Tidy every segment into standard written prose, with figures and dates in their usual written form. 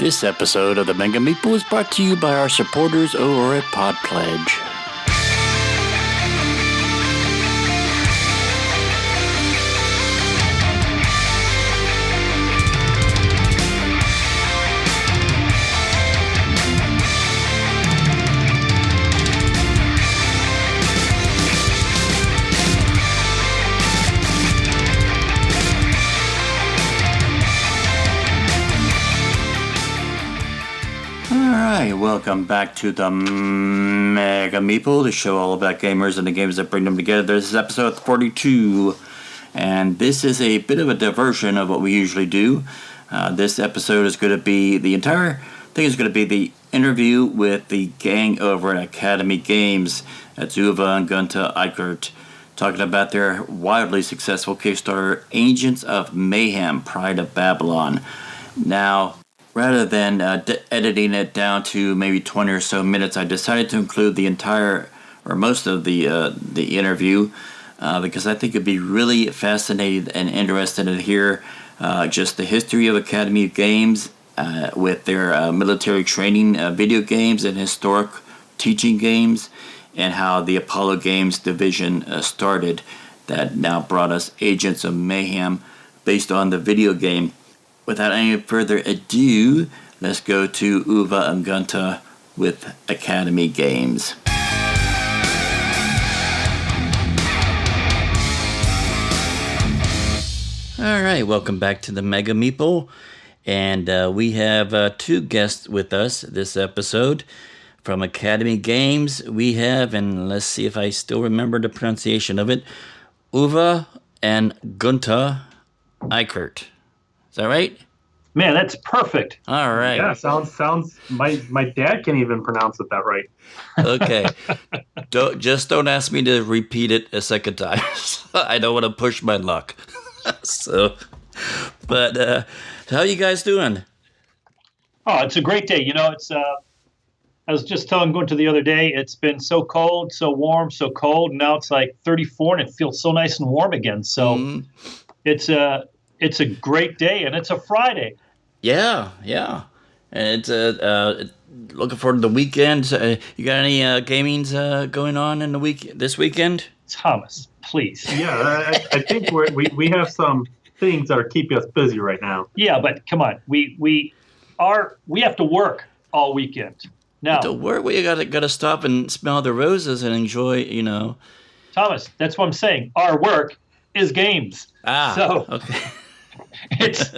This episode of the Mega Meeple is brought to you by our supporters over at Pod Pledge. Welcome back to the Mega Meeple, the show all about gamers and the games that bring them together. This is episode 42, and this is a bit of a diversion of what we usually do. This episode is going to be, the entire thing is going to be the interview with the gang over at Academy Games. That's Uwe Gunter Eickert, talking about their wildly successful Kickstarter, Agents of Mayhem, Pride of Babylon. Now, rather than editing it down to maybe 20 or so minutes, I decided to include the entire, or most of the interview, because I think it'd be really fascinating and interesting to hear just the history of Academy Games with their military training video games and historic teaching games, and how the Apollo Games division started that now brought us Agents of Mayhem based on the video game. Without any further ado, let's go to Uwe and Gunter with Academy Games. All right, welcome back to the Mega Meeple. And we have two guests with us this episode. From Academy Games, we have, and let's see if I still remember the pronunciation of it, Uwe and Gunter Eickert. Is that right? Man, that's perfect. All right. Yeah, sounds. My dad can't even pronounce it that right. Okay. Don't ask me to repeat it a second time. I don't want to push my luck. But how are you guys doing? Oh, it's a great day. You know, it's. I was just telling Gunter the other day, it's been so cold, so warm, so cold. And now it's like 34, and it feels so nice and warm again. So It's a great day, and it's a Friday. Yeah. And it's looking forward to the weekend. You got any gamings going on in the this weekend? Thomas, please. Yeah, I think we have some things that are keeping us busy right now. Yeah, but come on, we have to work all weekend. Now, to work, we gotta stop and smell the roses and enjoy. You know, Thomas, that's what I'm saying. Our work is games. So okay. it's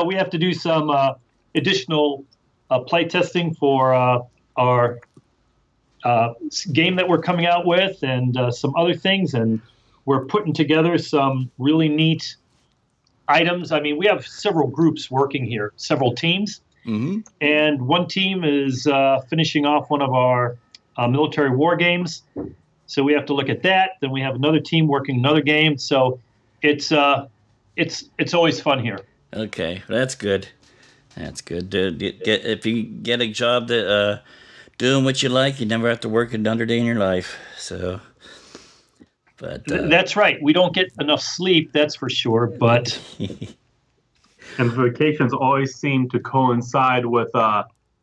we have to do some additional play testing for our game that we're coming out with, and some other things, and we're putting together some really neat items. I mean, we have several groups working here, several teams, and one team is finishing off one of our military war games, so we have to look at that. Then we have another team working another game, so it's always fun here. Okay, that's good. That's good. If you get a job that doing what you like, you never have to work another day in your life. So, but that's right. We don't get enough sleep, that's for sure. But and vacations always seem to coincide with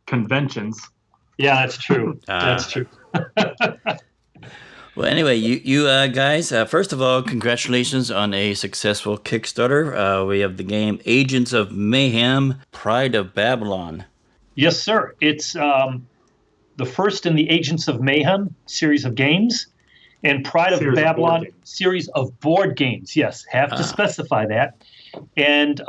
conventions. Yeah, that's true. That's true. Well, anyway, you guys, first of all, congratulations on a successful Kickstarter. We have the game Agents of Mayhem, Pride of Babylon. Yes, sir. It's the first in the Agents of Mayhem series of games, and Pride of Babylon series of board games. Yes, have to specify that. And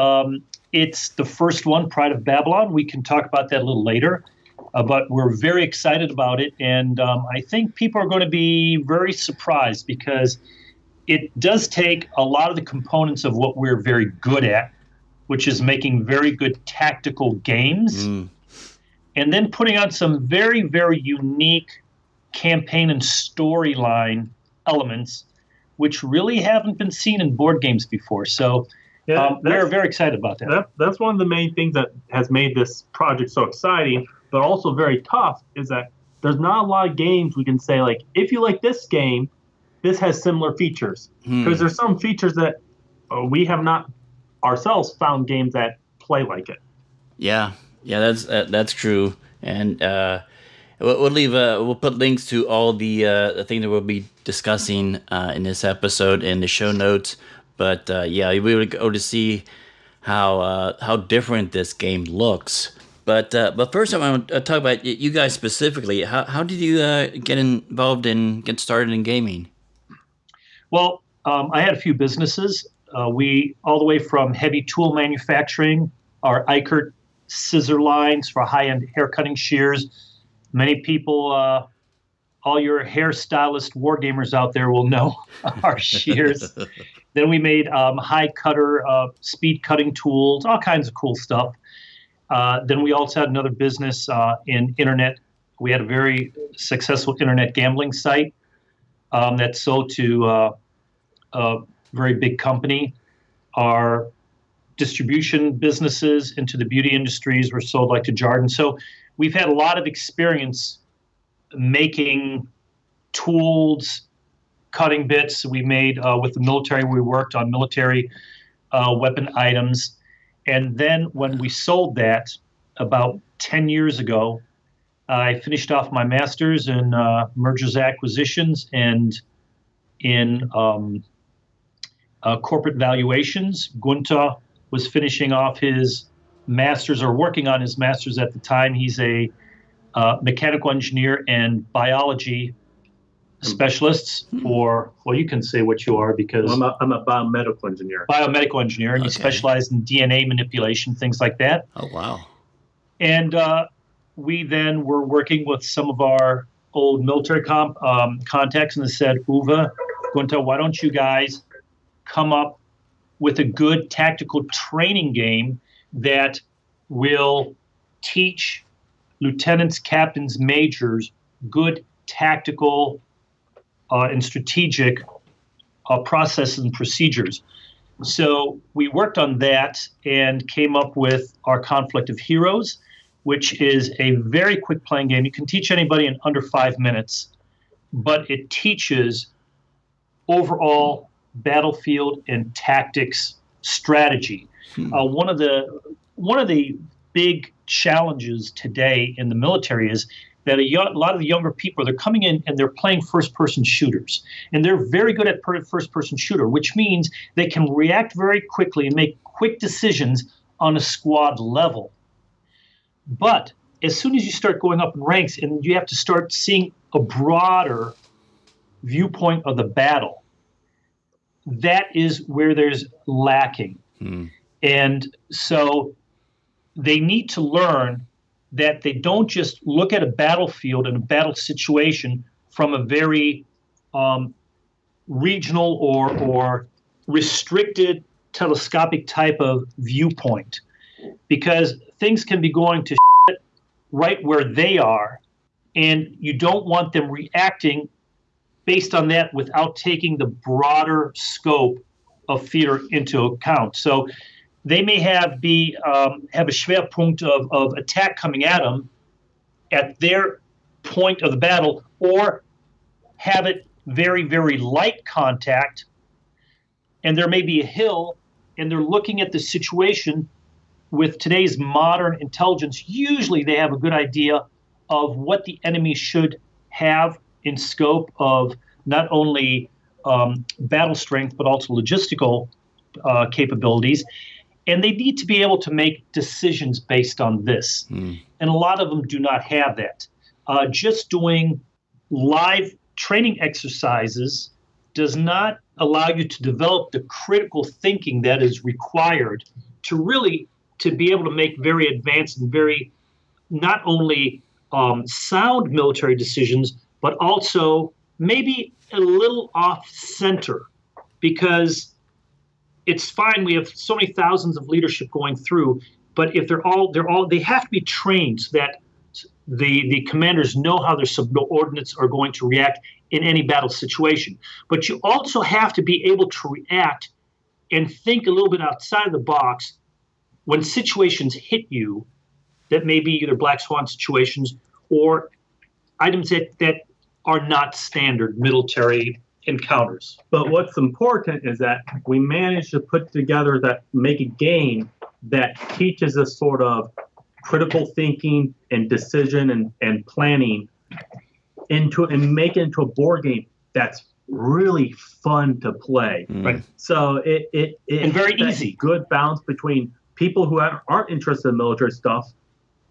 it's the first one, Pride of Babylon. We can talk about that a little later. But we're very excited about it, and I think people are going to be very surprised because it does take a lot of the components of what we're very good at, which is making very good tactical games, and then putting on some very, very unique campaign and storyline elements, which really haven't been seen in board games before. So we're very excited about that. That's one of the main things that has made this project so exciting, but also very tough, is that there's not a lot of games we can say, like, if you like this game, this has similar features. Because there's some features that we have not ourselves found games that play like it. Yeah, that's true, and we'll put links to all the things that we'll be discussing in this episode in the show notes. But yeah, we would go to see how different this game looks. But first, I want to talk about you guys specifically. How did you get involved and get started in gaming? Well, I had a few businesses. We all the way from heavy tool manufacturing, our Eickert scissor lines for high-end hair cutting shears. Many people, all your hairstylist wargamers out there will know our shears. Then we made high cutter, speed cutting tools, all kinds of cool stuff. Then we also had another business in internet. We had a very successful internet gambling site that sold to a very big company. Our distribution businesses into the beauty industries were sold like to Jardin. So we've had a lot of experience making tools, cutting bits. We made with the military. We worked on military weapon items. And then when we sold that about 10 years ago, I finished off my master's in mergers, acquisitions, and in corporate valuations. Gunter was finishing off his master's, or working on his master's at the time. He's a mechanical engineer and biology specialist for, well, you can say what you are because... Well, I'm a biomedical engineer. Biomedical engineer, and you specialize in DNA manipulation, things like that. Oh, wow. And we then were working with some of our old military contacts, and they said, Uwe, Gunter, why don't you guys come up with a good tactical training game that will teach lieutenants, captains, majors good tactical and strategic processes and procedures. So we worked on that and came up with our Conflict of Heroes, which is a very quick playing game. You can teach anybody in under 5 minutes, but it teaches overall battlefield and tactics strategy. One of the big challenges today in the military is that a lot of the younger people, they're coming in and they're playing first-person shooters. And they're very good at first-person shooter, which means they can react very quickly and make quick decisions on a squad level. But as soon as you start going up in ranks and you have to start seeing a broader viewpoint of the battle, that is where there's lacking. And so they need to learn that they don't just look at a battlefield and a battle situation from a very regional or restricted telescopic type of viewpoint, because things can be going to shit right where they are, and you don't want them reacting based on that without taking the broader scope of theater into account. So they may have a schwerpunkt of attack coming at them at their point of the battle, or have it very, very light contact, and there may be a hill, and they're looking at the situation with today's modern intelligence. Usually they have a good idea of what the enemy should have in scope of not only battle strength, but also logistical capabilities. And they need to be able to make decisions based on this. And a lot of them do not have that. Just doing live training exercises does not allow you to develop the critical thinking that is required to really to be able to make very advanced and very not only sound military decisions, but also maybe a little off center, because it's fine. We have so many thousands of leadership going through, but if they have to be trained so that the commanders know how their subordinates are going to react in any battle situation. But you also have to be able to react and think a little bit outside of the box when situations hit you that may be either black swan situations or items that are not standard military encounters. But what's important is that we managed to put together make a game that teaches us sort of critical thinking and decision and planning and make it into a board game that's really fun to play. Right. So it and very easy. Good balance between people who aren't interested in military stuff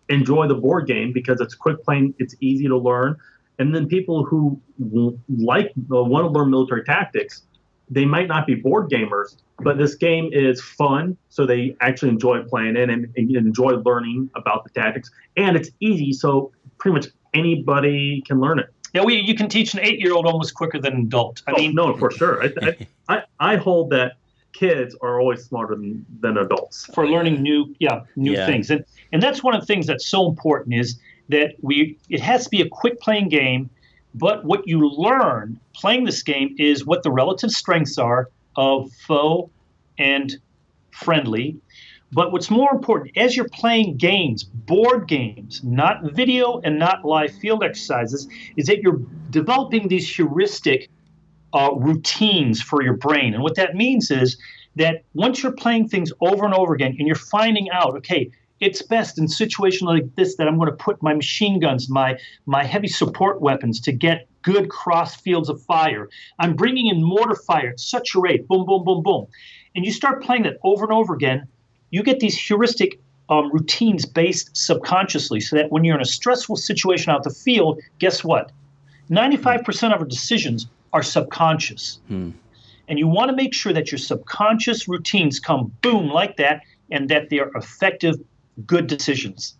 enjoy the board game because it's quick playing, it's easy to learn, and then people who want to learn military tactics, they might not be board gamers, but this game is fun, so they actually enjoy playing it and enjoy learning about the tactics, and it's easy, so pretty much anybody can learn it. Yeah, you can teach an 8-year-old almost quicker than an adult. No, for sure. I hold that kids are always smarter than adults for learning new things, and that's one of the things that's so important is that it has to be a quick playing game, but what you learn playing this game is what the relative strengths are of foe and friendly. But what's more important, as you're playing games, board games, not video and not live field exercises, is that you're developing these heuristic routines for your brain. And what that means is that once you're playing things over and over again and you're finding out, okay, it's best in situations like this that I'm going to put my machine guns, my heavy support weapons to get good cross fields of fire. I'm bringing in mortar fire at such a rate, boom, boom, boom, boom. And you start playing that over and over again, you get these heuristic routines based subconsciously so that when you're in a stressful situation out the field, guess what? 95% of our decisions are subconscious. And you want to make sure that your subconscious routines come boom like that and that they are effective, good decisions.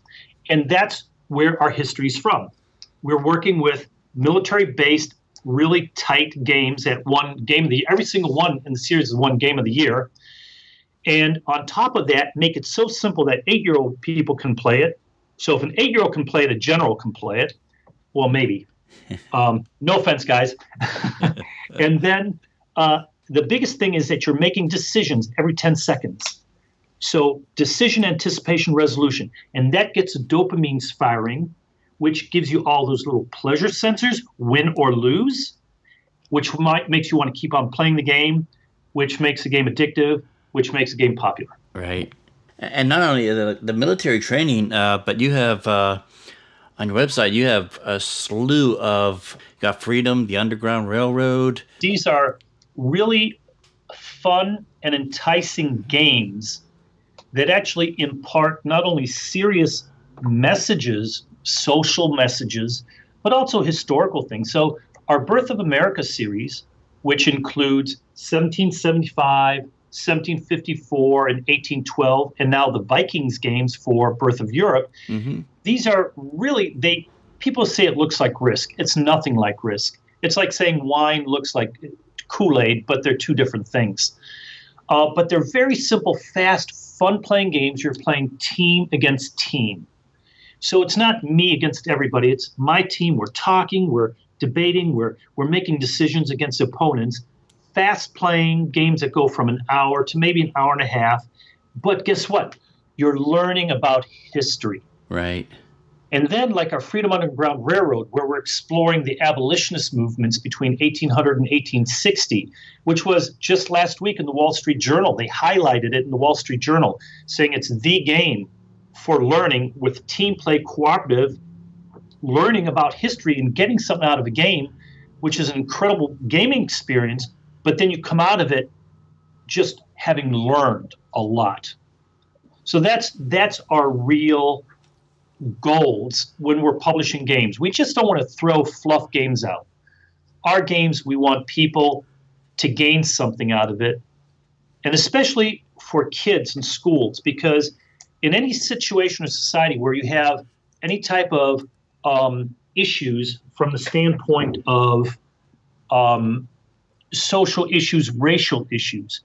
And that's where our history is from. We're working with military-based, really tight games at one game of the year. Every single one in the series is one game of the year. And on top of that, make it so simple that 8-year-old people can play it. So if an 8-year-old can play it, a general can play it. Well, maybe. No offense, guys. And then the biggest thing is that you're making decisions every 10 seconds. So decision, anticipation, resolution. And that gets dopamine firing, which gives you all those little pleasure sensors, win or lose, which makes you want to keep on playing the game, which makes the game addictive, which makes the game popular. Right. And not only the military training, but you have, on your website, you have a slew of, you got Freedom, the Underground Railroad. These are really fun and enticing games that actually impart not only serious messages, social messages, but also historical things. So our Birth of America series, which includes 1775, 1754, and 1812, and now the Vikings games for Birth of Europe, these are really, people say it looks like Risk. It's nothing like Risk. It's like saying wine looks like Kool-Aid, but they're two different things. But they're very simple, fast, fun-playing games. You're playing team against team. So it's not me against everybody. It's my team. We're talking, we're debating, we're making decisions against opponents. Fast-playing games that go from an hour to maybe an hour and a half. But guess what? You're learning about history. Right. And then like our Freedom Underground Railroad, where we're exploring the abolitionist movements between 1800 and 1860, which was just last week in the Wall Street Journal. They highlighted it in the Wall Street Journal, saying it's the game for learning with team play, cooperative, learning about history and getting something out of a game, which is an incredible gaming experience. But then you come out of it just having learned a lot. So that's our real goals when we're publishing games. We just don't want to throw fluff games out. Our games, we want people to gain something out of it, and especially for kids in schools, because in any situation or society where you have any type of issues from the standpoint of social issues, racial issues,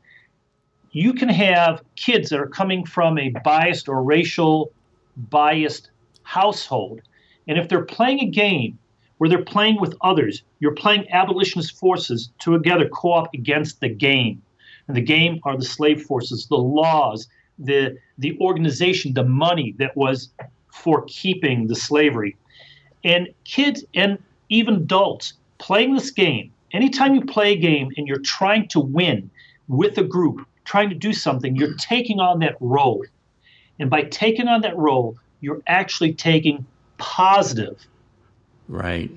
you can have kids that are coming from a biased or racial biased household. And if they're playing a game where they're playing with others, you're playing abolitionist forces together, co-op against the game. And the game are the slave forces, the laws, the organization, the money that was for keeping the slavery. And kids and even adults playing this game, anytime you play a game and you're trying to win with a group, trying to do something, you're taking on that role. And by taking on that role, you're actually taking positive right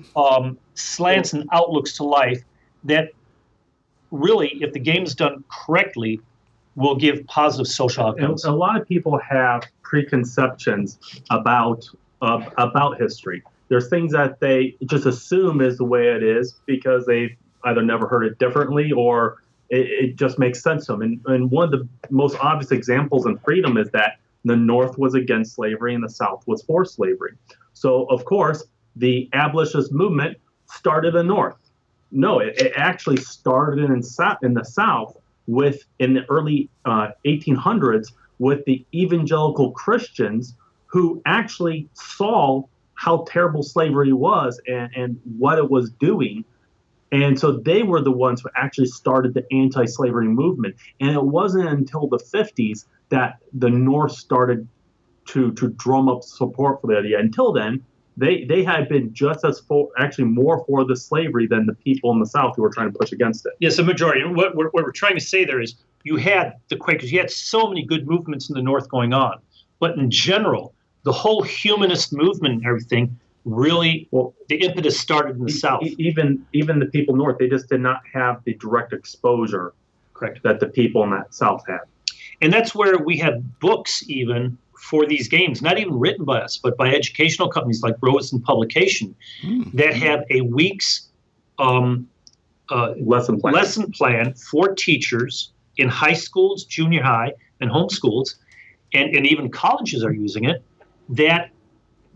slants and outlooks to life that really, if the game is done correctly, will give positive social outcomes. And a lot of people have preconceptions about history. There's things that they just assume is the way it is because they've either never heard it differently or it just makes sense to them. And one of the most obvious examples in freedom is that the North was against slavery and the South was for slavery. So, of course, the abolitionist movement started in the North. No, it actually started in the South in the early 1800s with the evangelical Christians who actually saw how terrible slavery was and what it was doing. And so they were the ones who actually started the anti-slavery movement. And it wasn't until the 50s that the North started to drum up support for the idea. Until then, they had been just as more for the slavery than the people in the South who were trying to push against it. Yes, a majority. And what we're trying to say there is you had the Quakers, you had so many good movements in the North going on. But in general, the whole humanist movement and everything, really, the impetus started in the South. Even the people north, they just did not have the direct exposure Correct. that the people in that South had. And that's where we have books even for these games, not even written by us, but by educational companies like Rosen Publication that have a week's lesson plan for teachers in high schools, junior high, and homeschools, and even colleges are using it, that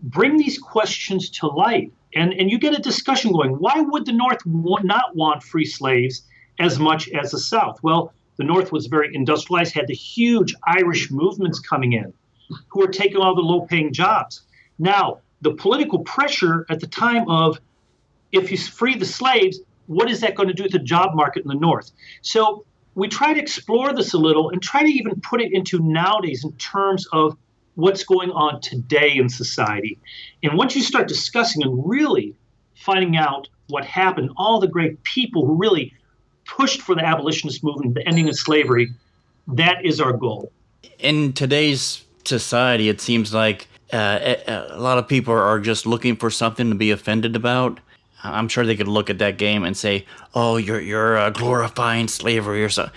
bring these questions to light. And you get a discussion going. Why would the North not want free slaves as much as the South? Well, the North was very industrialized, had the huge Irish movements coming in who were taking all the low-paying jobs. Now, the political pressure at the time of, if you free the slaves, what is that going to do to the job market in the North? So we try to explore this a little and try to even put it into nowadays in terms of what's going on today in society. And once you start discussing and really finding out what happened, all the great people who really pushed for the abolitionist movement, the ending of slavery, that is our goal. In today's society, it seems like a lot of people are just looking for something to be offended about. I'm sure they could look at that game and say, "Oh, you're glorifying slavery" or something.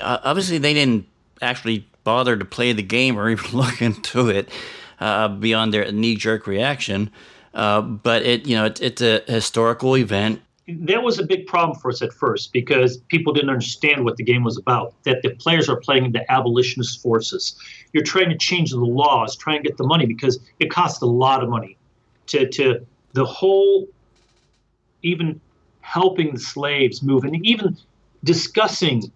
Obviously, they didn't actually bother to play the game or even look into it beyond their knee-jerk reaction. But it's a historical event. That was a big problem for us at first because people didn't understand what the game was about, that the players are playing the abolitionist forces. You're trying to change the laws, trying to get the money because it costs a lot of money to the whole, even helping the slaves move and even discussing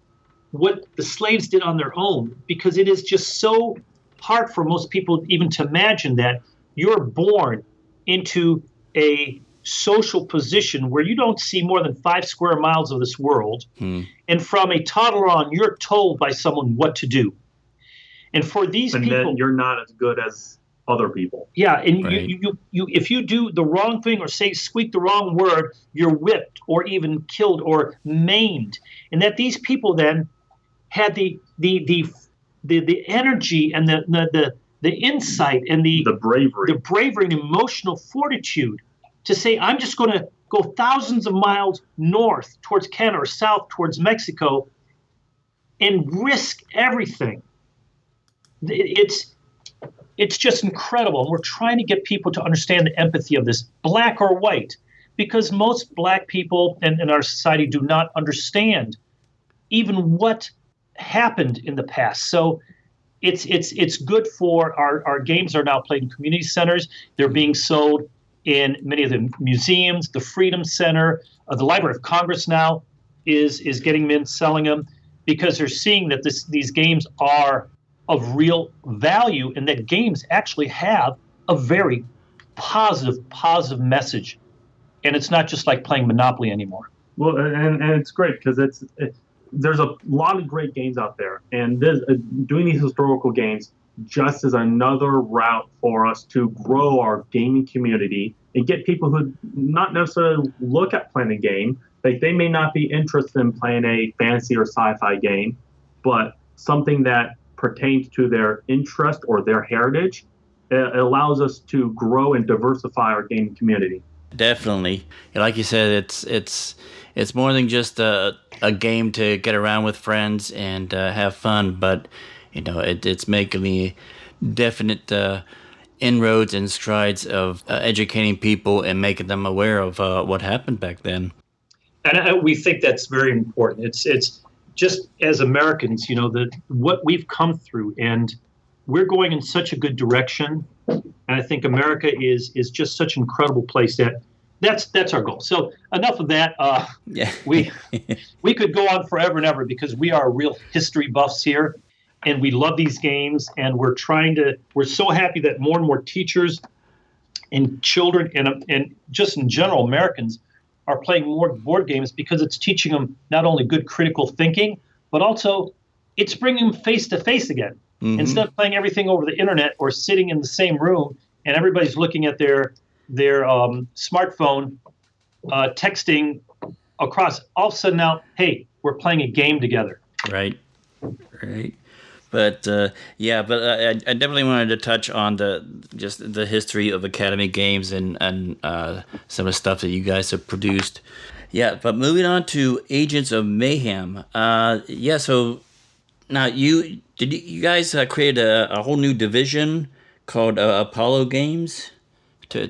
what the slaves did on their own, because it is just so hard for most people even to imagine that you're born into a social position where you don't see more than 5 square miles of this world. And from a toddler on, you're told by someone what to do. And for these people, then you're not as good as other people. Yeah, and right. you if you do the wrong thing or squeak the wrong word, you're whipped or even killed or maimed. And that these people then had the energy and the insight and the bravery and emotional fortitude to say, I'm just going to go thousands of miles north towards Canada or south towards Mexico and risk everything. It's just incredible. And we're trying to get people to understand the empathy of this, black or white, because most black people in our society do not understand even what happened in the past. So it's good for our games are now played in community centers. They're being sold in many of the museums, the Freedom Center, the Library of Congress now is getting them in, selling them, because they're seeing that these games are of real value and that games actually have a very positive message. And it's not just like playing Monopoly anymore. Well, and it's great because there's a lot of great games out there. And doing these historical games just is another route for us to grow our gaming community and get people who not necessarily look at playing a game. Like they may not be interested in playing a fantasy or sci-fi game, but something that pertains to their interest or their heritage, it allows us to grow and diversify our gaming community. Definitely. Like you said, it's more than just a game to get around with friends and have fun, but it's making the definite inroads and strides of educating people and making them aware of what happened back then. And we think that's very important. It's just as Americans, what we've come through, and we're going in such a good direction. And I think America is just such an incredible place that's our goal. So enough of that. Yeah. we could go on forever and ever because we are real history buffs here, and we love these games. And we're so happy that more and more teachers and children and just in general Americans are playing more board games because it's teaching them not only good critical thinking, but also it's bringing them face to face again. Mm-hmm. Instead of playing everything over the internet or sitting in the same room and everybody's looking at their smartphone, texting across. All of a sudden now, hey, we're playing a game together. Right. But I definitely wanted to touch on the history of Academy Games and some of the stuff that you guys have produced. Yeah, but moving on to Agents of Mayhem. So now you guys create a whole new division called Apollo Games?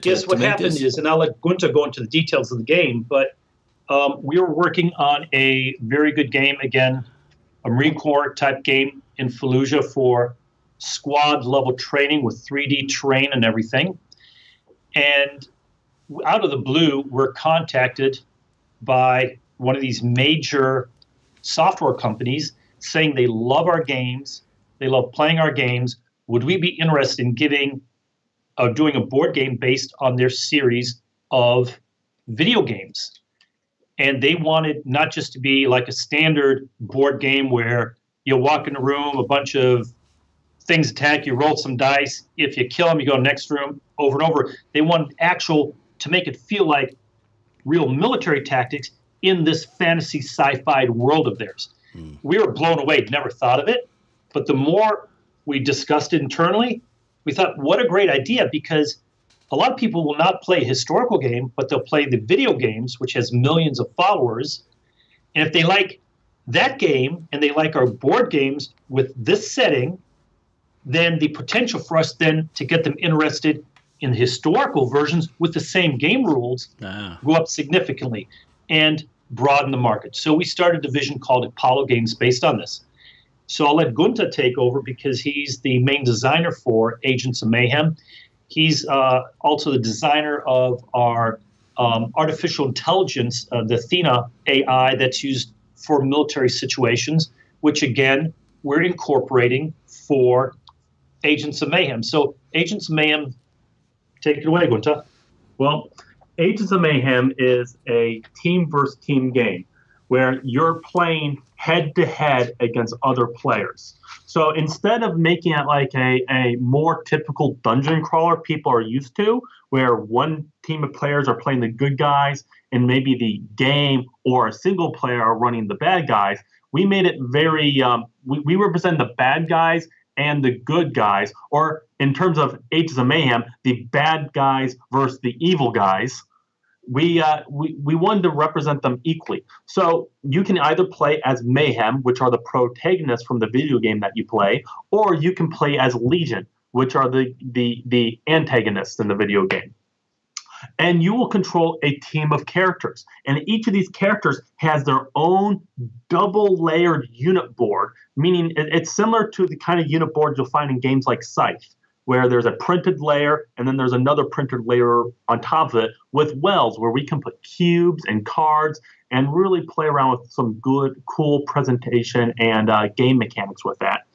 Yes, what happened is, and I'll let Gunter go into the details of the game, but we were working on a very good game, again, a Marine Corps type game in Fallujah for squad level training with 3D terrain and everything. And out of the blue, we're contacted by one of these major software companies saying they love our games, they love playing our games. Would we be interested in doing a board game based on their series of video games? And they wanted not just to be like a standard board game where you walk in the room, a bunch of things attack you, roll some dice. If you kill them, you go to the next room over and over. They wanted to make it feel like real military tactics in this fantasy sci-fi world of theirs. We were blown away, never thought of it. But the more we discussed it internally, we thought, what a great idea, because a lot of people will not play a historical game, but they'll play the video games, which has millions of followers. And if they like that game and they like our board games with this setting, then the potential for us then to get them interested in the historical versions with the same game rules go up significantly and broaden the market. So we started a division called Apollo Games based on this. So I'll let Gunter take over because he's the main designer for Agents of Mayhem. He's also the designer of our artificial intelligence, the Athena AI that's used for military situations, which again, we're incorporating for Agents of Mayhem. So Agents of Mayhem, take it away, Gunter. Well, Agents of Mayhem is a team versus team game where you're playing head-to-head against other players. So instead of making it like a more typical dungeon crawler people are used to, where one team of players are playing the good guys and maybe the game or a single player are running the bad guys, we made it very, we represent the bad guys and the good guys, or in terms of Agents of Mayhem, the bad guys versus the evil guys. We wanted to represent them equally. So you can either play as Mayhem, which are the protagonists from the video game that you play, or you can play as Legion, which are the antagonists in the video game. And you will control a team of characters. And each of these characters has their own double-layered unit board, meaning it's similar to the kind of unit boards you'll find in games like Scythe, where there's a printed layer and then there's another printed layer on top of it with wells where we can put cubes and cards and really play around with some good, cool presentation and game mechanics with that.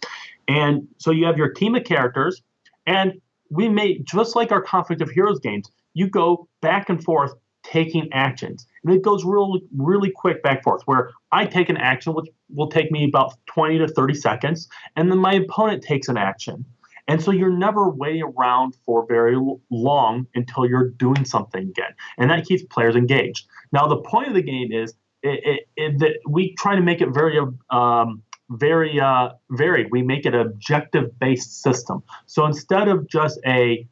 And so you have your team of characters, and we made, just like our Conflict of Heroes games, you go back and forth taking actions. And it goes really, really quick back and forth, where I take an action, which will take me about 20 to 30 seconds, and then my opponent takes an action. And so you're never waiting around for very long until you're doing something again. And that keeps players engaged. Now, the point of the game is that we try to make it very very varied. We make it an objective-based system. So instead of just a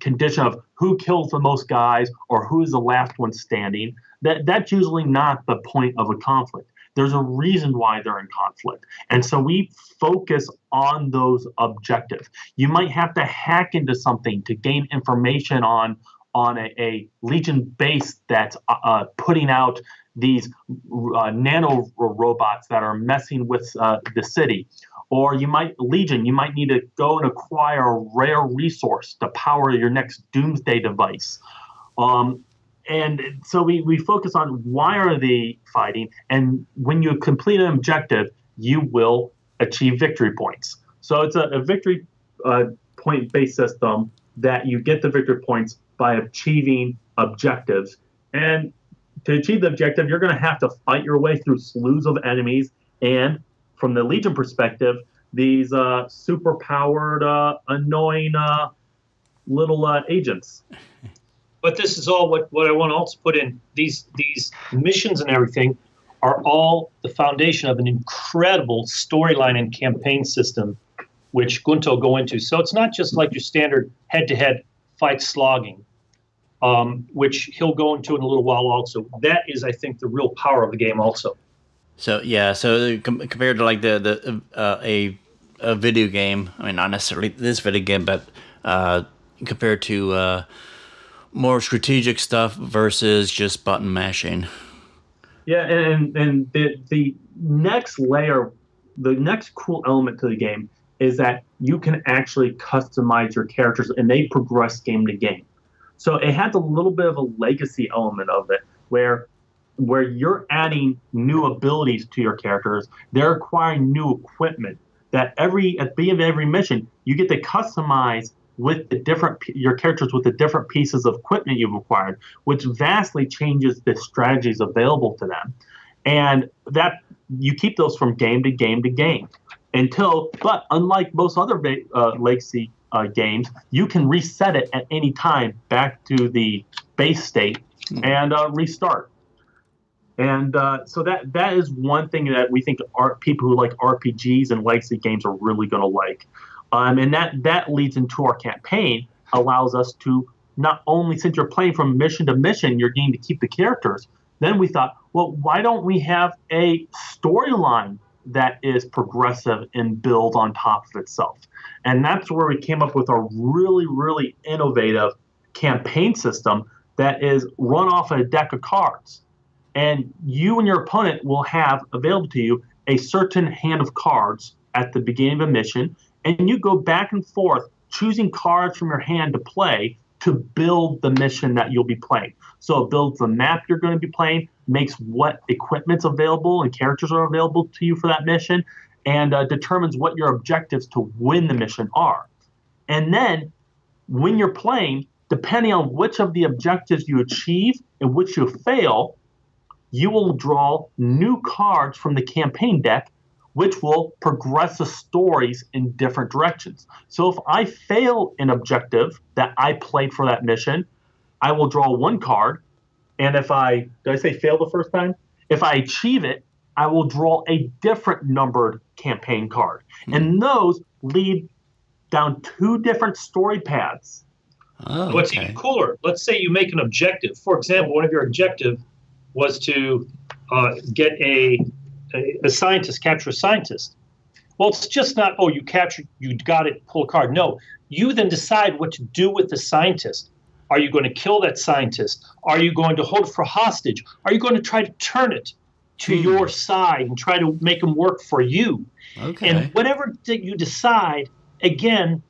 condition of who kills the most guys or who is the last one standing, that's usually not the point of a conflict. There's a reason why they're in conflict. And so we focus on those objectives. You might have to hack into something to gain information on a Legion base that's putting out these nano robots that are messing with the city. Or you might need to go and acquire a rare resource to power your next doomsday device. And so we focus on why are they fighting, and when you complete an objective, you will achieve victory points. So it's a victory point-based system that you get the victory points by achieving objectives. And to achieve the objective, you're going to have to fight your way through slews of enemies, and from the Legion perspective, these super-powered, annoying little agents. But this is all what I want to also put in. These missions and everything are all the foundation of an incredible storyline and campaign system, which Gunter will go into. So it's not just like your standard head-to-head fight slogging, which he'll go into in a little while also. That is, I think, the real power of the game also. So yeah, so compared to like a video game, I mean, not necessarily this video game, but compared to more strategic stuff versus just button mashing. Yeah, and the next layer, the next cool element to the game is that you can actually customize your characters, and they progress game to game. So it has a little bit of a legacy element of it, where you're adding new abilities to your characters. They're acquiring new equipment that at the beginning of every mission, you get to customize with your characters with the different pieces of equipment you've acquired, which vastly changes the strategies available to them. And that you keep those from game to game to game but unlike most other legacy games, you can reset it at any time back to the base state and restart. And so that is one thing that we think people who like RPGs and legacy games are really going to like. And that leads into our campaign, allows us to not only, since you're playing from mission to mission, you're getting to keep the characters. Then we thought, well, why don't we have a storyline that is progressive and builds on top of itself? And that's where we came up with a really, really innovative campaign system that is run off a deck of cards. And you and your opponent will have available to you a certain hand of cards at the beginning of a mission, and you go back and forth choosing cards from your hand to play to build the mission that you'll be playing. So it builds the map you're going to be playing, makes what equipment's available and characters are available to you for that mission, and determines what your objectives to win the mission are. And then when you're playing, depending on which of the objectives you achieve and which you fail, you will draw new cards from the campaign deck, which will progress the stories in different directions. So if I fail an objective that I played for that mission, I will draw one card. And did I say fail the first time? If I achieve it, I will draw a different numbered campaign card. And those lead down two different story paths. Oh, what's even cooler, let's say you make an objective. For example, one of your objectives was to get a scientist, capture a scientist. Well, it's just not, you got it, pull a card. No, you then decide what to do with the scientist. Are you going to kill that scientist? Are you going to hold it for hostage? Are you going to try to turn it to your side and try to make them work for you? Okay. And whatever you decide, again,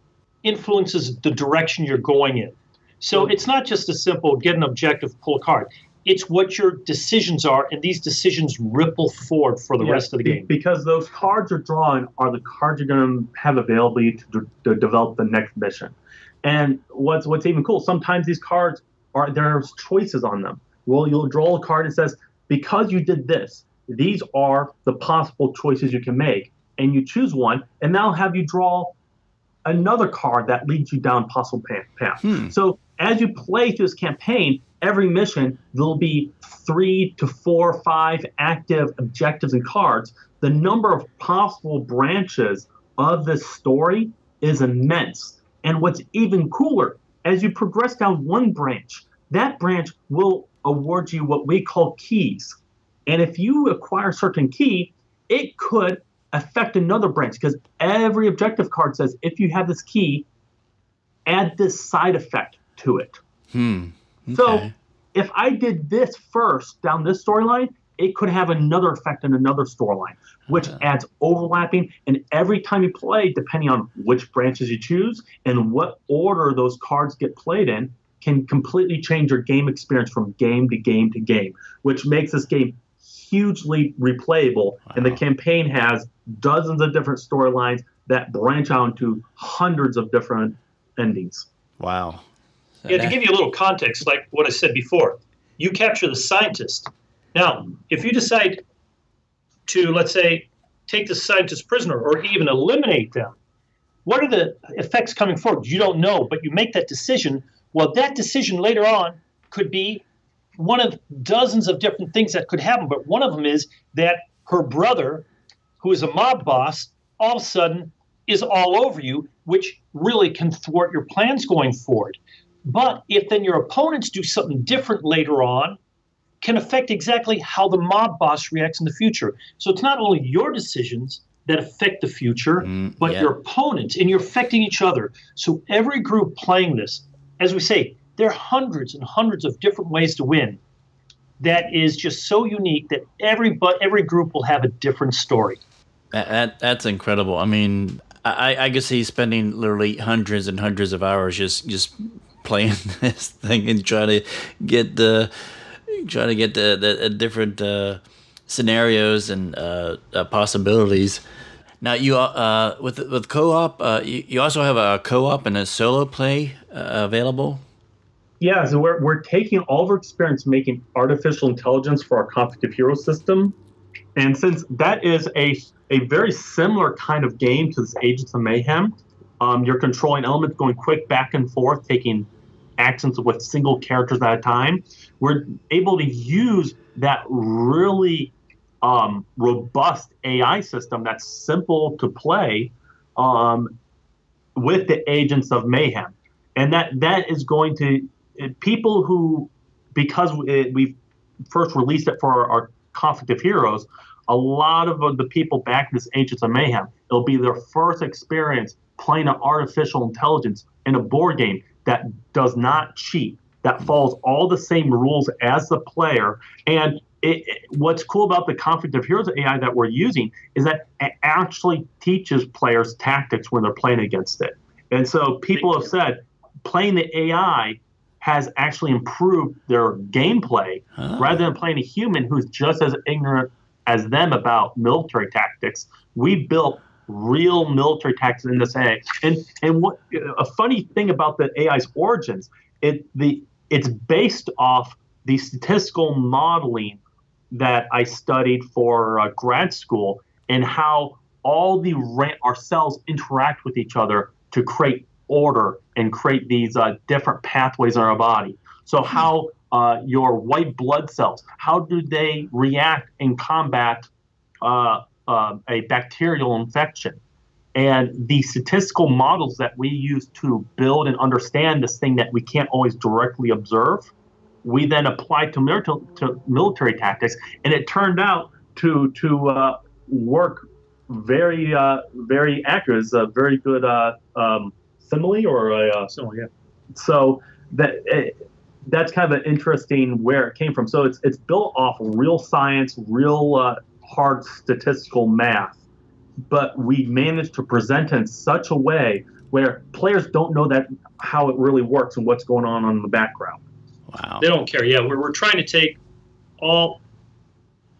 influences the direction you're going in. So it's not just a simple get an objective, pull a card. It's what your decisions are, and these decisions ripple forward for the rest of the game. Because those cards you're drawing are the cards you're going to have available to develop the next mission. And what's even cool, sometimes these cards there's choices on them. Well, you'll draw a card that says, because you did this, these are the possible choices you can make. And you choose one, and that'll have you draw another card that leads you down possible path. So as you play through this campaign, every mission, there'll be 3 to 4 or 5 active objectives and cards the number of possible branches of this story is immense. And what's even cooler, as you progress down one branch, that branch will award you what we call keys. And if you acquire a certain key, it could affect another branch, because every objective card says, if you have this key, add this side effect to it. Okay. So if I did this first down this storyline, it could have another effect in another storyline, which adds overlapping. And every time you play, depending on which branches you choose and what order those cards get played in, can completely change your game experience from game to game to game, which makes this game hugely replayable. Wow. And the campaign has dozens of different storylines that branch out into hundreds of different endings. Wow. Yeah, to give you a little context, like what I said before, you capture the scientist. Now, if you decide to, let's say, take the scientist prisoner or even eliminate them, what are the effects coming forward? You don't know, but you make that decision. Well, that decision later on could be one of dozens of different things that could happen. But one of them is that her brother, who is a mob boss, all of a sudden is all over you, which really can thwart your plans going forward. But if then your opponents do something different later on, can affect exactly how the mob boss reacts in the future. So it's not only your decisions that affect the future, but your opponents, and you're affecting each other. So every group playing this, as we say, there are hundreds and hundreds of different ways to win. That is just so unique that every group will have a different story. That's incredible. I mean, I could see spending literally hundreds and hundreds of hours just playing this thing and trying to get the different scenarios and possibilities. Now, you with co-op, you also have a co-op and a solo play available. Yeah, so we're taking all of our experience making artificial intelligence for our Conflict of Heroes system, and since that is a very similar kind of game to this Agents of Mayhem, you're controlling elements going quick back and forth, taking actions with single characters at a time. We're able to use that really robust AI system that's simple to play with the Agents of Mayhem. And that is going to, people who, because we've first released it for our Conflict of Heroes, a lot of the people back in this Agents of Mayhem, it'll be their first experience playing an artificial intelligence in a board game that does not cheat, that follows all the same rules as the player. And what's cool about the Conflict of Heroes AI that we're using is that it actually teaches players tactics when they're playing against it. And so people have said playing the AI has actually improved their gameplay rather than playing a human who's just as ignorant as them about military tactics. We built real military tactics in this AI. And what a funny thing about the AI's origins, it's based off the statistical modeling that I studied for grad school, and how all our cells interact with each other to create order and create these different pathways in our body. So how your white blood cells, how do they react and combat a bacterial infection? And the statistical models that we use to build and understand this thing that we can't always directly observe, we then applied to military tactics, and it turned out to work very very accurate. It's a very good simile or a simile, yeah. So that's kind of an interesting where it came from. So it's built off real science, real hard statistical math, but we managed to present it in such a way where players don't know that how it really works and what's going on in the background. Wow. They don't care. Yeah, we're trying to take all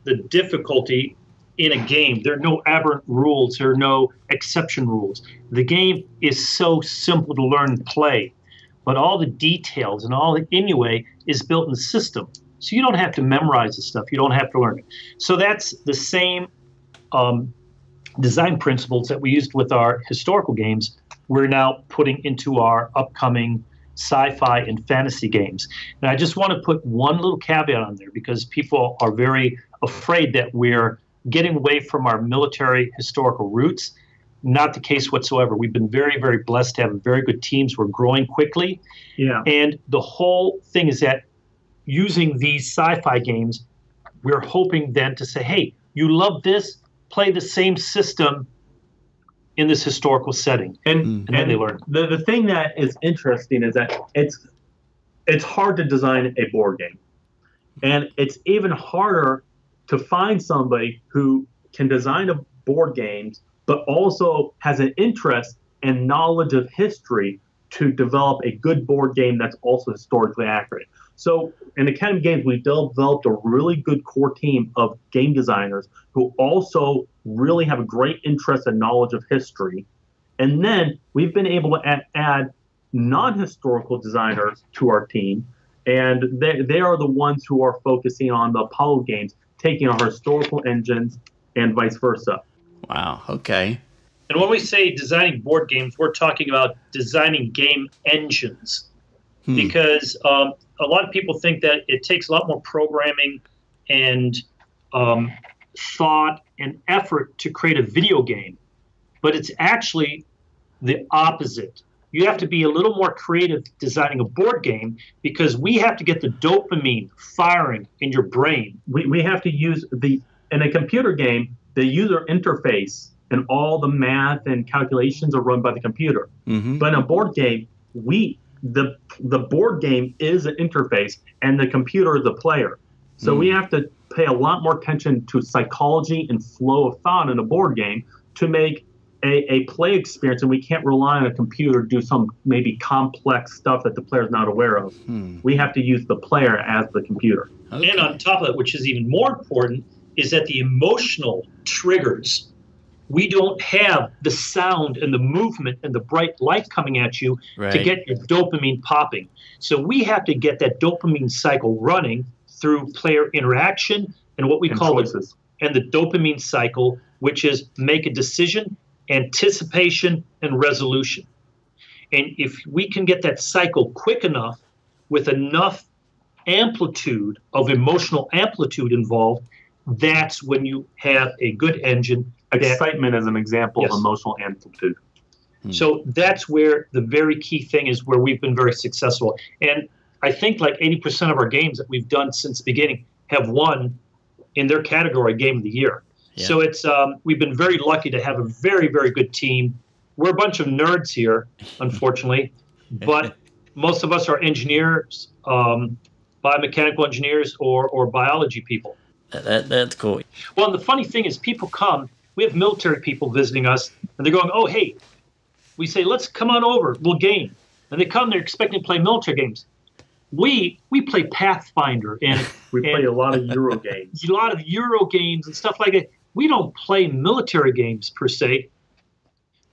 the difficulty in a game. There are no aberrant rules. There are no exception rules. The game is so simple to learn and play, but all the details and all the innuendo is built in the system. So you don't have to memorize the stuff. You don't have to learn it. So that's the same design principles that we used with our historical games. We're now putting into our upcoming sci-fi and fantasy games. And I just want to put one little caveat on there, because people are very afraid that we're getting away from our military historical roots. Not the case whatsoever. We've been very, very blessed to have very good teams. We're growing quickly. Yeah. And the whole thing is that using these sci-fi games, we're hoping then to say, hey, you love this, play the same system in this historical setting. And then they learn. The thing that is interesting is that it's hard to design a board game. And it's even harder to find somebody who can design a board games but also has an interest and knowledge of history to develop a good board game that's also historically accurate. So in Academy Games, we've developed a really good core team of game designers who also really have a great interest and knowledge of history. And then we've been able to add non-historical designers to our team, and they are the ones who are focusing on the Apollo games, taking our historical engines and vice versa. Wow, okay. And when we say designing board games, we're talking about designing game engines. Because a lot of people think that it takes a lot more programming and thought and effort to create a video game. But it's actually the opposite. You have to be a little more creative designing a board game because we have to get the dopamine firing in your brain. We have to use in a computer game, the user interface and all the math and calculations are run by the computer. But in a board game, the board game is an interface and the computer is the player. So we have to pay a lot more attention to psychology and flow of thought in a board game to make a play experience, and we can't rely on a computer to do some maybe complex stuff that the player's not aware of. We have to use the player as the computer. Okay. And on top of that, which is even more important, is that the emotional triggers, we don't have the sound and the movement and the bright light coming at you to get your dopamine popping. So we have to get that dopamine cycle running through player interaction and what we call choices. And the dopamine cycle, which is make a decision, anticipation, and resolution. And if we can get that cycle quick enough with enough amplitude of emotional amplitude involved, that's when you have a good engine. Excitement is an example of emotional amplitude. So that's where the very key thing is, where we've been very successful. And I think like 80% of our games that we've done since the beginning have won in their category Game of the Year. Yeah. So it's we've been very lucky to have a very, very good team. We're a bunch of nerds here, unfortunately, but most of us are engineers, biomechanical engineers, or biology people. That's cool. Well, and the funny thing is people come, we have military people visiting us, and they're going, oh, hey, we say, let's come on over, we'll game. And they come, they're expecting to play military games. We play Pathfinder, and we play a lot of Euro games. A lot of Euro games and stuff like that. We don't play military games, per se.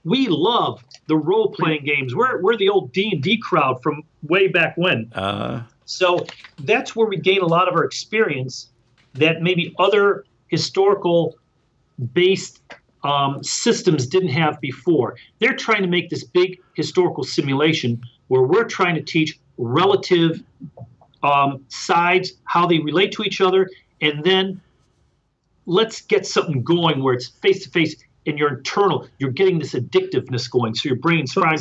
We love the role-playing games. We're the old D&D crowd from way back when. So that's where we gain a lot of our experience that maybe other historical-based systems didn't have before. They're trying to make this big historical simulation where we're trying to teach relative sides, how they relate to each other, and then let's get something going where it's face-to-face and your internal, you're getting this addictiveness going, so your brain's firing.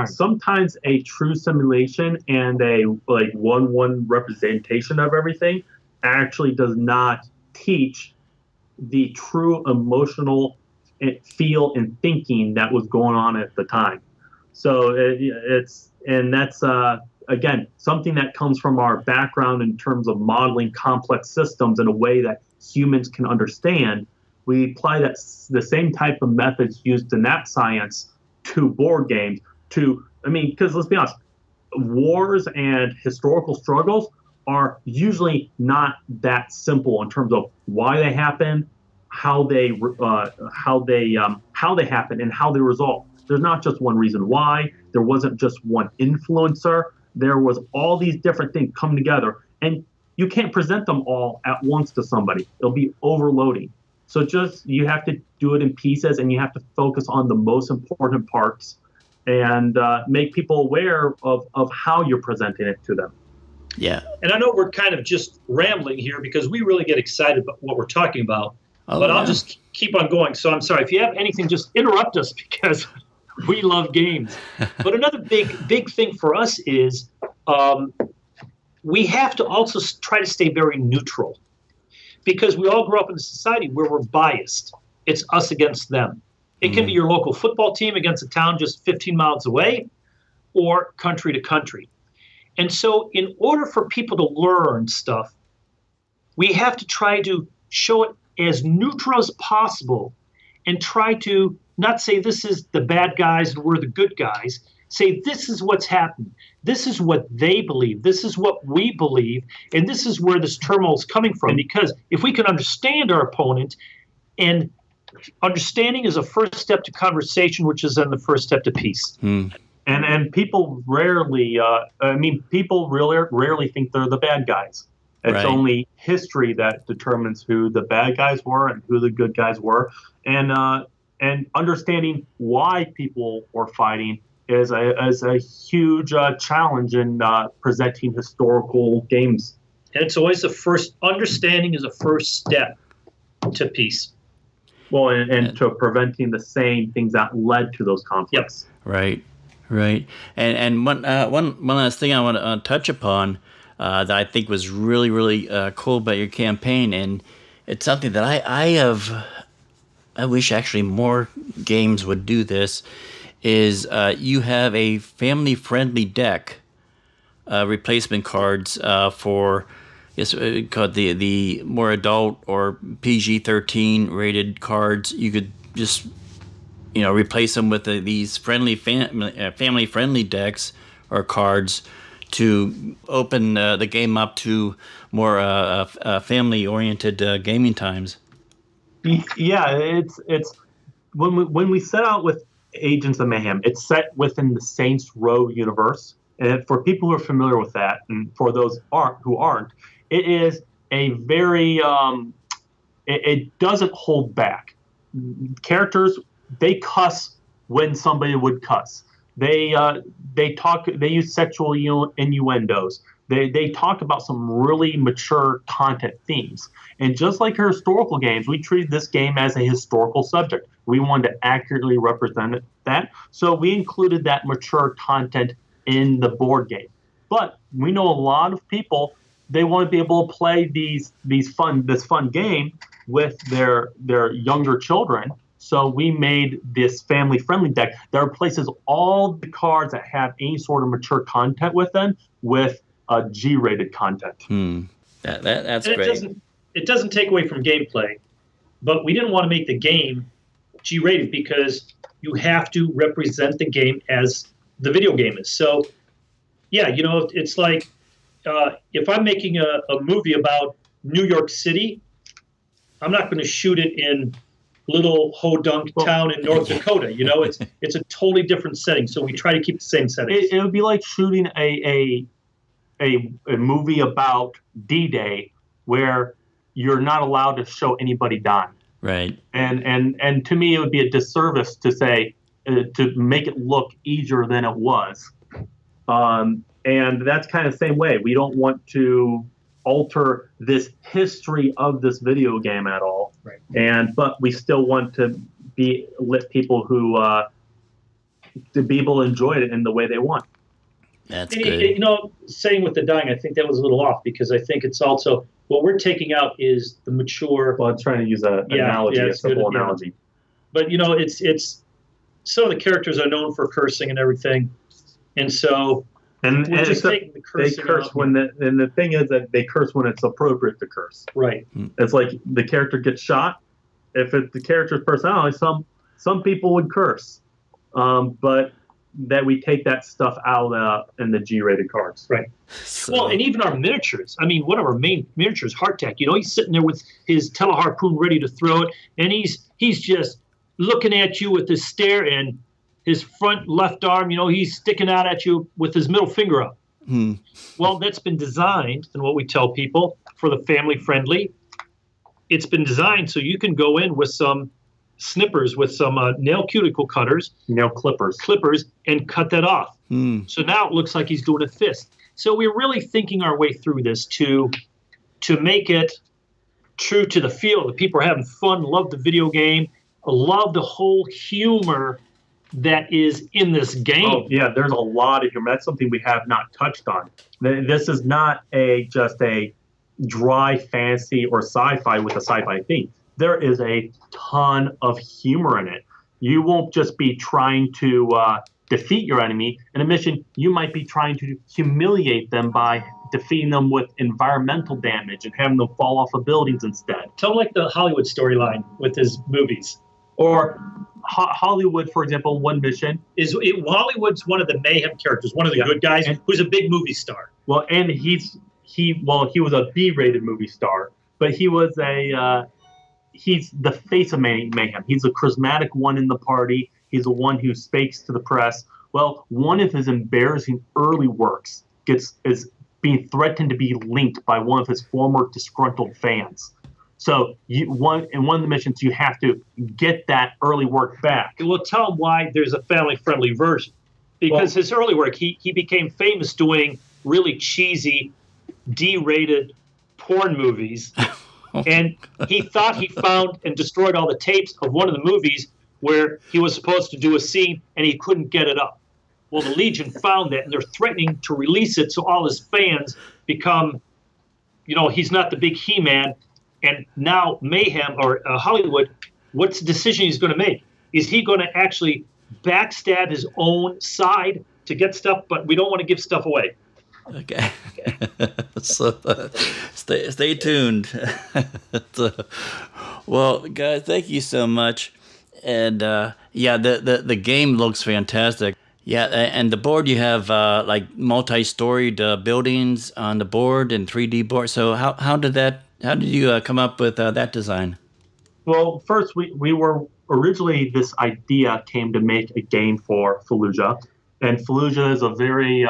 Sometimes a true simulation and a one representation of everything actually does not teach the true emotional feel and thinking that was going on at the time. So that's again something that comes from our background in terms of modeling complex systems in a way that humans can understand. We apply the same type of methods used in that science to board games. Because let's be honest, wars and historical struggles are usually not that simple in terms of why they happen, how they happen, and how they resolve. There's not just one reason why. There wasn't just one influencer. There was all these different things come together, and you can't present them all at once to somebody. It'll be overloading. So you have to do it in pieces, and you have to focus on the most important parts and make people aware of how you're presenting it to them. Yeah. And I know we're kind of just rambling here because we really get excited about what we're talking about. But I'll just keep on going. So I'm sorry. If you have anything, just interrupt us because we love games. But another big thing for us is we have to also try to stay very neutral because we all grow up in a society where we're biased. It's us against them. It can be your local football team against a town just 15 miles away or country to country. And so in order for people to learn stuff, we have to try to show it as neutral as possible and try to not say this is the bad guys and we're the good guys. Say this is what's happened. This is what they believe. This is what we believe. And this is where this turmoil is coming from. Because if we can understand our opponent, and understanding is a first step to conversation, which is then the first step to peace. And people rarely, people really rarely think they're the bad guys. It's only history that determines who the bad guys were and who the good guys were. And understanding why people were fighting is a huge challenge in presenting historical games. And it's always understanding is a first step to peace. Well, and to preventing the same things that led to those conflicts. Yep. Right. And one last thing I want to touch upon that I think was really, really cool about your campaign, and it's something that I wish actually more games would do this, is you have a family-friendly deck, replacement cards for called the more adult or PG-13 rated cards. You could just replace them with these family-friendly decks or cards to open the game up to more family-oriented gaming times. Yeah, it's when we set out with Agents of Mayhem, it's set within the Saints Row universe. And for people who are familiar with that, and for those who aren't, it is a very it doesn't hold back. Characters, they cuss when somebody would cuss. They use sexual innuendos. They talk about some really mature content themes. And just like our historical games, we treated this game as a historical subject. We wanted to accurately represent that. So we included that mature content in the board game. But we know a lot of people, they want to be able to play this fun game with their younger children. So we made this family-friendly deck that replaces all the cards that have any sort of mature content with them with G-rated content. That's and great. It doesn't take away from gameplay, but we didn't want to make the game G-rated because you have to represent the game as the video game is. So, yeah, it's like if I'm making a movie about New York City, I'm not going to shoot it in little hodunk town in North Dakota. It's a totally different setting. So we try to keep the same settings. It would be like shooting a movie about D-Day where you're not allowed to show anybody dying. Right. And to me, it would be a disservice to say to make it look easier than it was. And that's kind of the same way. We don't want to alter this history of this video game at all. Right. But we still want to let people who to be able to enjoy it in the way they want. That's good. Saying with the dying, I think that was a little off because I think it's also what we're taking out is the mature. Well, I'm trying to use a simple analogy. But it's some of the characters are known for cursing and everything, and so we're just taking the cursing. They curse and the thing is that they curse when it's appropriate to curse. Right. It's like the character gets shot. If it's the character's personality, some people would curse, but that we take that stuff out in the G-rated cards. Right. Well, and even our miniatures. I mean, one of our main miniatures, Hardtack, he's sitting there with his teleharpoon ready to throw it, and he's just looking at you with his stare, and his front left arm, he's sticking out at you with his middle finger up. Well, that's been designed, and what we tell people, for the family-friendly. It's been designed so you can go in with some snippers, with some nail cuticle cutters, nail clippers, and cut that off. So now it looks like he's doing a fist. So we're really thinking our way through this to make it true to the feel. The people are having fun, love the video game, love the whole humor that is in this game. Oh, yeah, there's a lot of humor. That's something we have not touched on. This is not just a dry fantasy or sci-fi with a sci-fi theme. There is a ton of humor in it. You won't just be trying to defeat your enemy. In a mission, you might be trying to humiliate them by defeating them with environmental damage and having them fall off of buildings instead. Tell them like the Hollywood storyline with his movies. Or Hollywood, for example, one mission. Hollywood's one of the Mayhem characters, one of the good guys, who's a big movie star. Well, and he was a B-rated movie star, but he was he's the face of Mayhem. He's a charismatic one in the party. He's the one who speaks to the press. Well, one of his embarrassing early works is being threatened to be linked by one of his former disgruntled fans. So in one of the missions, you have to get that early work back. We'll tell him why there's a family-friendly version. Because his early work, he became famous doing really cheesy, D-rated porn movies. And he thought he found and destroyed all the tapes of one of the movies where he was supposed to do a scene, and he couldn't get it up. Well, the Legion found that, and they're threatening to release it so all his fans become, he's not the big He-Man. And now Mayhem, or Hollywood, what's the decision he's going to make? Is he going to actually backstab his own side to get stuff, but we don't want to give stuff away? Okay. So stay tuned. Well, guys, thank you so much. And the game looks fantastic. Yeah, and the board, you have like multi-storied buildings on the board and 3D board. So how did you come up with that design? Well, first we were originally, this idea came to make a game for Fallujah, and Fallujah is a very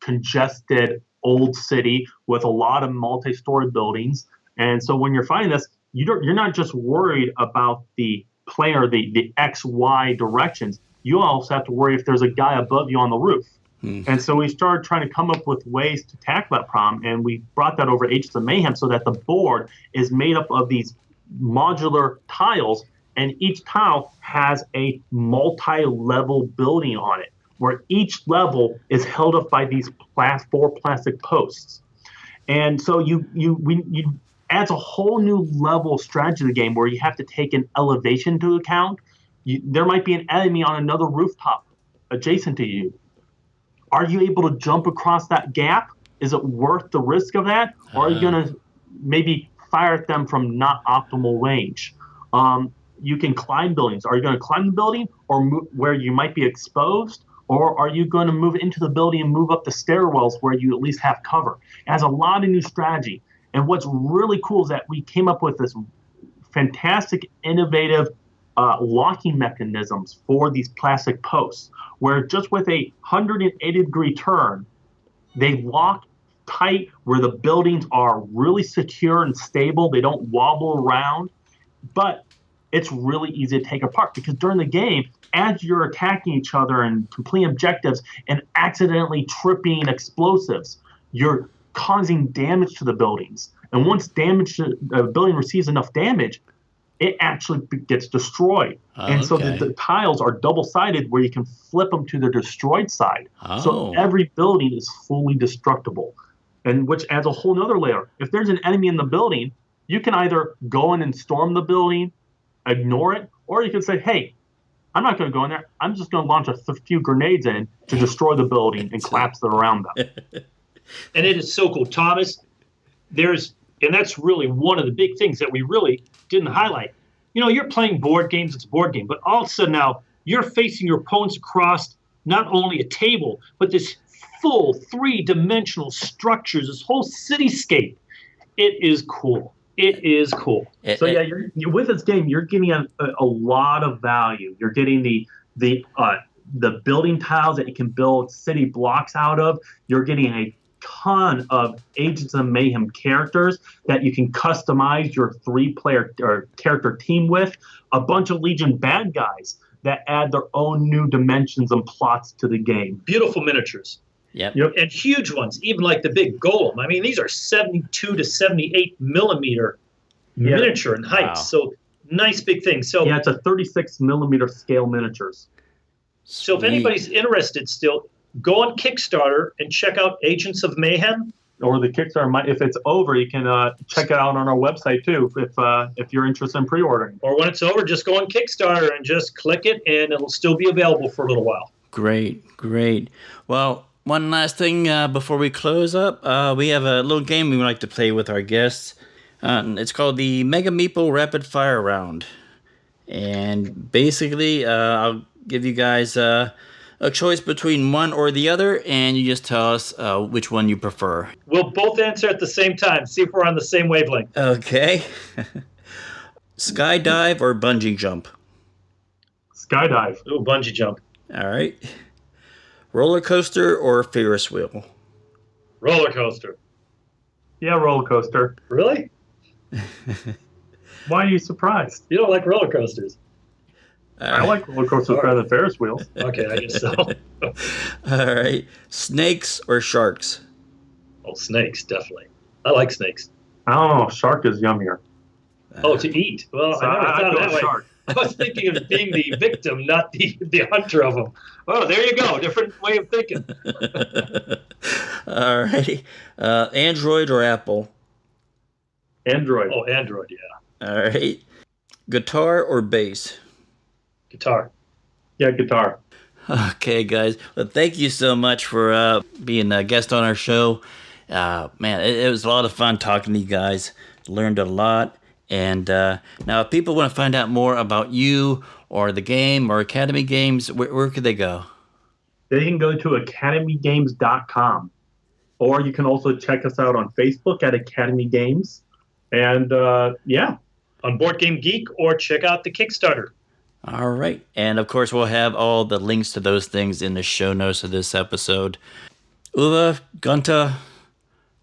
congested old city with a lot of multi-story buildings. And so when you're fighting this, you're not just worried about the player, the X, Y directions. You also have to worry if there's a guy above you on the roof. And so we started trying to come up with ways to tackle that problem, and we brought that over to Agents of Mayhem so that the board is made up of these modular tiles, and each tile has a multi-level building on it, where each level is held up by these 4 plastic posts. And so you adds a whole new level of strategy to the game where you have to take an elevation into account. There might be an enemy on another rooftop adjacent to you. Are you able to jump across that gap? Is it worth the risk of that? Or are you going to maybe fire at them from not optimal range? You can climb buildings. Are you going to climb the building or move where you might be exposed? Or are you going to move into the building and move up the stairwells where you at least have cover? It has a lot of new strategy. And what's really cool is that we came up with this fantastic, innovative locking mechanisms for these plastic posts, where just with a 180-degree turn, they lock tight where the buildings are really secure and stable. They don't wobble around, but it's really easy to take apart because during the game, as you're attacking each other and completing objectives and accidentally tripping explosives, you're causing damage to the buildings. And once the building receives enough damage, it actually gets destroyed. And so the tiles are double-sided where you can flip them to the destroyed side. So every building is fully destructible, and which adds a whole other layer. If there's an enemy in the building, you can either go in and storm the building, ignore it, or you can say, hey, I'm not going to go in there. I'm just going to launch a few grenades in to destroy the building and collapse it around them. And it is so cool. Thomas, and that's really one of the big things that we really didn't highlight. You're playing board games, it's a board game, but all of a sudden now you're facing your opponents across not only a table, but this full 3-dimensional structures, this whole cityscape. It is cool. It is cool. So yeah, you're with this game, you're getting a lot of value. You're getting the building tiles that you can build city blocks out of. You're getting a ton of Agents of Mayhem characters that you can customize your 3-player or character team with. A bunch of Legion bad guys that add their own new dimensions and plots to the game. Beautiful miniatures. Yep. And huge ones, even like the big golem. I mean, these are 72 to 78 millimeter miniature in height. Wow. So nice big thing. So yeah, it's a 36 millimeter scale miniatures. So if anybody's interested still, go on Kickstarter and check out Agents of Mayhem. Or the Kickstarter, if it's over, you can check it out on our website too, if you're interested in pre-ordering. Or when it's over, just go on Kickstarter and just click it, and it'll still be available for a little while. Great. Well, one last thing before we close up, we have a little game we would like to play with our guests. It's called the Mega Meeple Rapid Fire Round. And basically, I'll give you guys a choice between one or the other, and you just tell us which one you prefer. We'll both answer at the same time. See if we're on the same wavelength. Okay. Skydive or bungee jump? Skydive. Ooh, bungee jump. All right. Roller coaster or Ferris wheel? Roller coaster. Yeah, roller coaster. Really? Why are you surprised? You don't like roller coasters? I like roller coasters better than Ferris wheels. Okay, I guess so. All right. Snakes or sharks? Oh, snakes, definitely. I like snakes. I don't know. Shark is yummier. Oh, to eat. Well, So I never thought of that way. Shark. I was thinking of being the victim, not the hunter of them. Oh, there you go. Different way of thinking. All righty. Android or Apple? Android. Oh, Android, yeah. All right. Guitar or bass? Guitar. Yeah, guitar. Okay, guys. Well, thank you so much for being a guest on our show. Man, it was a lot of fun talking to you guys. Learned a lot. And now, if people want to find out more about you or the game or Academy Games, where could they go? They can go to academygames.com. Or you can also check us out on Facebook at Academy Games. And, on Board Game Geek, or check out the Kickstarter. All right. And, of course, we'll have all the links to those things in the show notes of this episode. Uwe Gunter,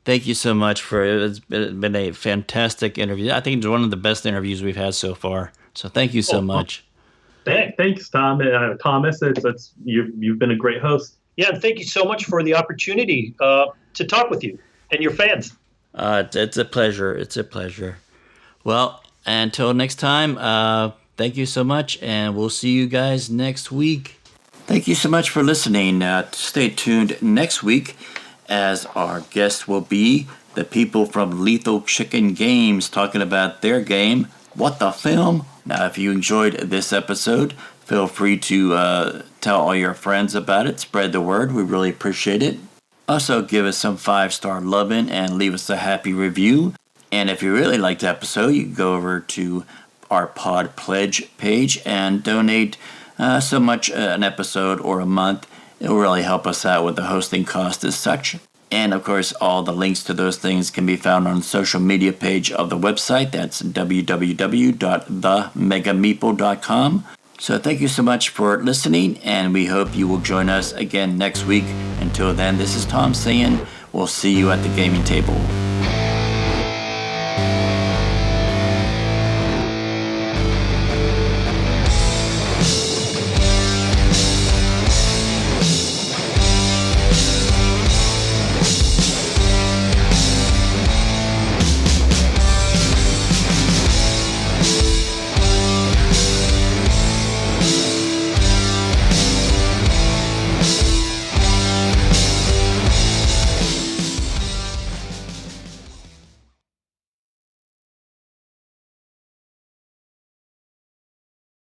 thank you so much it's been a fantastic interview. I think it's one of the best interviews we've had so far. So thank you so much. Thanks, Tom. Thomas. You've been a great host. Yeah, and thank you so much for the opportunity to talk with you and your fans. It's a pleasure. It's a pleasure. Well, until next time, thank you so much, and we'll see you guys next week. Thank you so much for listening. Stay tuned next week, as our guest will be the people from Lethal Chicken Games talking about their game, What the Film? Now, if you enjoyed this episode, feel free to tell all your friends about it. Spread the word. We really appreciate it. Also, give us some 5-star loving and leave us a happy review. And if you really liked the episode, you can go over to our Pod Pledge page and donate so much an episode or a month. It will really help us out with the hosting cost as such. And, of course, all the links to those things can be found on the social media page of the website. That's www.themegameeple.com. So thank you so much for listening, and we hope you will join us again next week. Until then, this is Tom saying we'll see you at the gaming table.